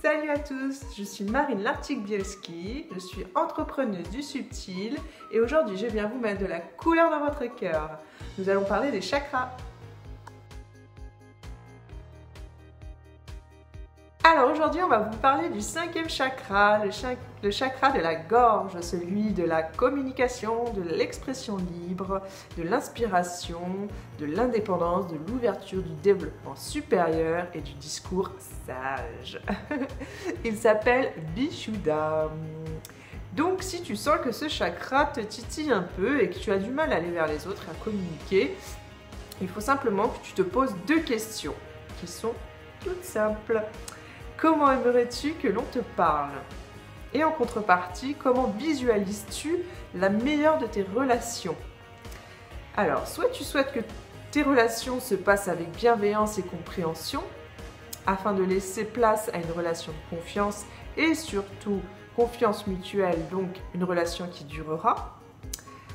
Salut à tous, je suis Marine Lartigue-Bielski, je suis entrepreneuse du subtil et aujourd'hui je viens vous mettre de la couleur dans votre cœur. Nous allons parler des chakras. Alors aujourd'hui on va vous parler du 5e chakra, le chakra de la gorge, celui de la communication, de l'expression libre, de l'inspiration, de l'indépendance, de l'ouverture, du développement supérieur et du discours sage. Il s'appelle Vishuddha. Donc si tu sens que ce chakra te titille un peu et que tu as du mal à aller vers les autres, à communiquer, il faut simplement que tu te poses deux questions qui sont toutes simples. Comment aimerais-tu que l'on te parle? Et en contrepartie, comment visualises-tu la meilleure de tes relations? Alors, soit tu souhaites que tes relations se passent avec bienveillance et compréhension, afin de laisser place à une relation de confiance et surtout confiance mutuelle, donc une relation qui durera.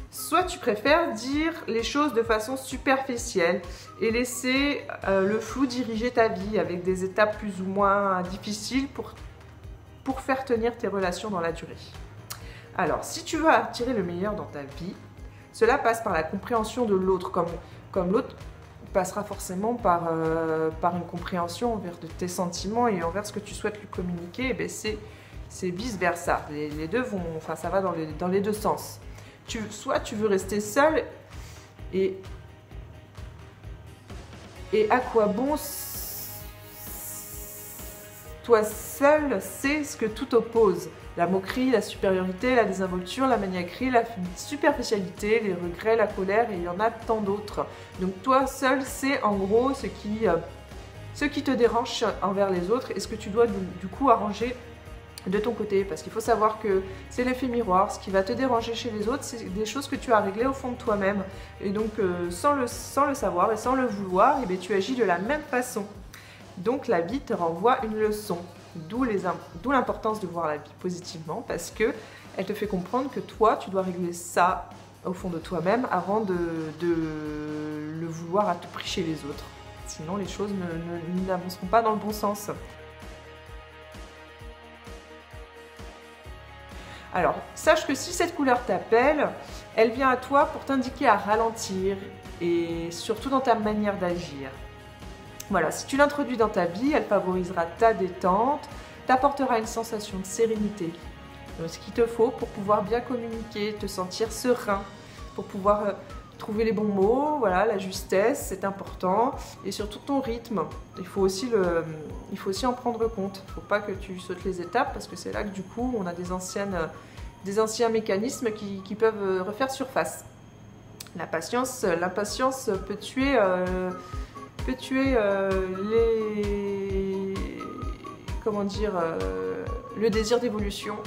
Soit tu préfères dire les choses de façon superficielle et laisser le flou diriger ta vie avec des étapes plus ou moins difficiles pour faire tenir tes relations dans la durée. Alors, si tu veux attirer le meilleur dans ta vie, cela passe par la compréhension de l'autre, comme l'autre passera forcément par une compréhension envers de tes sentiments et envers ce que tu souhaites lui communiquer, et c'est vice-versa. Les deux vont, enfin ça va dans les deux sens. Soit tu veux rester seul et à quoi bon toi seul sais ce que tout oppose, la moquerie, la supériorité, la désinvolture, la maniaquerie, la superficialité, les regrets, la colère, et il y en a tant d'autres. Donc toi seul sais en gros ce qui te dérange envers les autres et ce que tu dois du coup arranger de ton côté, parce qu'il faut savoir que c'est l'effet miroir. Ce qui va te déranger chez les autres, c'est des choses que tu as réglées au fond de toi-même, et donc sans le savoir et sans le vouloir, tu agis de la même façon. Donc la vie te renvoie une leçon, d'où l'importance de voir la vie positivement, parce que elle te fait comprendre que toi tu dois régler ça au fond de toi-même avant de le vouloir à tout prix chez les autres, sinon les choses n'avanceront pas dans le bon sens. Alors, sache que si cette couleur t'appelle, elle vient à toi pour t'indiquer à ralentir et surtout dans ta manière d'agir. Voilà, si tu l'introduis dans ta vie, elle favorisera ta détente, t'apportera une sensation de sérénité. Donc, ce qu'il te faut pour pouvoir bien communiquer, te sentir serein, pour pouvoir trouver les bons mots, voilà, la justesse, c'est important, et surtout ton rythme. Il faut aussi en prendre compte. Il ne faut pas que tu sautes les étapes, parce que c'est là que du coup on a des anciens mécanismes qui peuvent refaire surface. L'impatience peut tuer le désir d'évolution,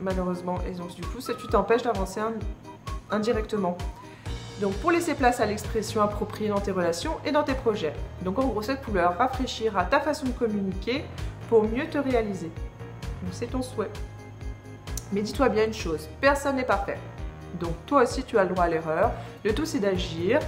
malheureusement, et donc du coup ça t'empêche d'avancer indirectement. Donc pour laisser place à l'expression appropriée dans tes relations et dans tes projets. Donc en gros, cette couleur rafraîchira ta façon de communiquer pour mieux te réaliser. Donc c'est ton souhait. Mais dis-toi bien une chose, personne n'est parfait. Donc toi aussi tu as le droit à l'erreur. Le tout c'est d'agir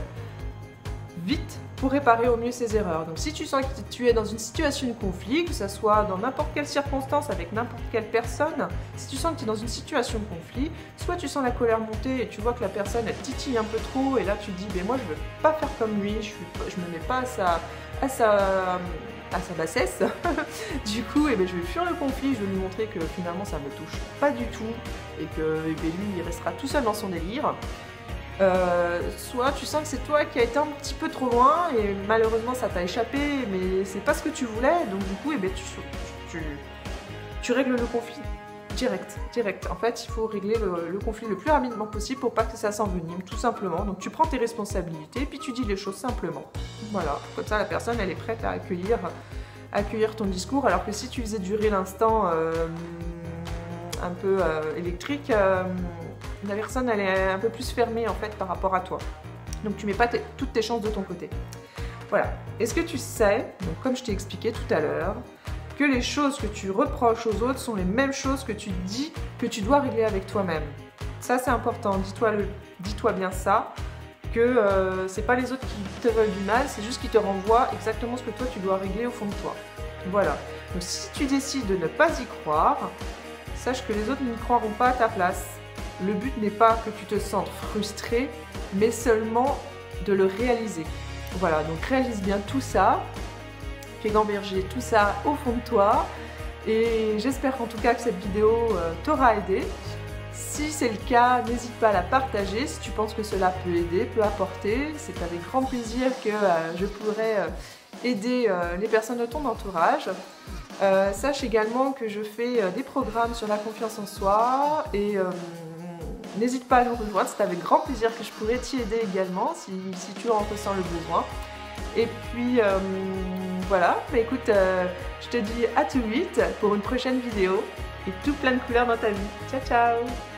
vite pour réparer au mieux ses erreurs. Donc si tu sens que tu es dans une situation de conflit, que ce soit dans n'importe quelle circonstance avec n'importe quelle personne, si tu sens que tu es dans une situation de conflit, soit tu sens la colère monter et tu vois que la personne elle titille un peu trop et là tu te dis mais moi je veux pas faire comme lui, je me mets pas à sa bassesse. Du coup je vais fuir le conflit, je vais lui montrer que finalement ça me touche pas du tout et que lui il restera tout seul dans son délire. Soit tu sens que c'est toi qui as été un petit peu trop loin et malheureusement ça t'a échappé, mais c'est pas ce que tu voulais, donc du coup tu règles le conflit direct. En fait, il faut régler le conflit le plus rapidement possible pour pas que ça s'envenime, tout simplement. Donc tu prends tes responsabilités et puis tu dis les choses simplement. Voilà, comme ça la personne elle est prête à accueillir ton discours, alors que si tu faisais durer l'instant un peu électrique, la personne elle est un peu plus fermée en fait par rapport à toi. Donc tu mets pas toutes tes chances de ton côté. Voilà. Est-ce que tu sais, donc comme je t'ai expliqué tout à l'heure, que les choses que tu reproches aux autres sont les mêmes choses que tu dis que tu dois régler avec toi-même? Ça c'est important, dis-toi bien ça, que c'est pas les autres qui te veulent du mal, c'est juste qu'ils te renvoient exactement ce que toi tu dois régler au fond de toi. Voilà. Donc si tu décides de ne pas y croire, sache que les autres n'y croiront pas à ta place. Le but n'est pas que tu te sentes frustré, mais seulement de le réaliser. Voilà, donc réalise bien tout ça, fais gamberger tout ça au fond de toi, et j'espère en tout cas que cette vidéo t'aura aidé. Si c'est le cas, n'hésite pas à la partager si tu penses que cela peut aider, peut apporter. C'est avec grand plaisir que je pourrai aider les personnes de ton entourage. Sache également que je fais des programmes sur la confiance en soi et n'hésite pas à nous rejoindre, c'est avec grand plaisir que je pourrais t'y aider également si tu en ressens le besoin. Et puis voilà, bah écoute, je te dis à tout vite pour une prochaine vidéo et tout plein de couleurs dans ta vie. Ciao ciao!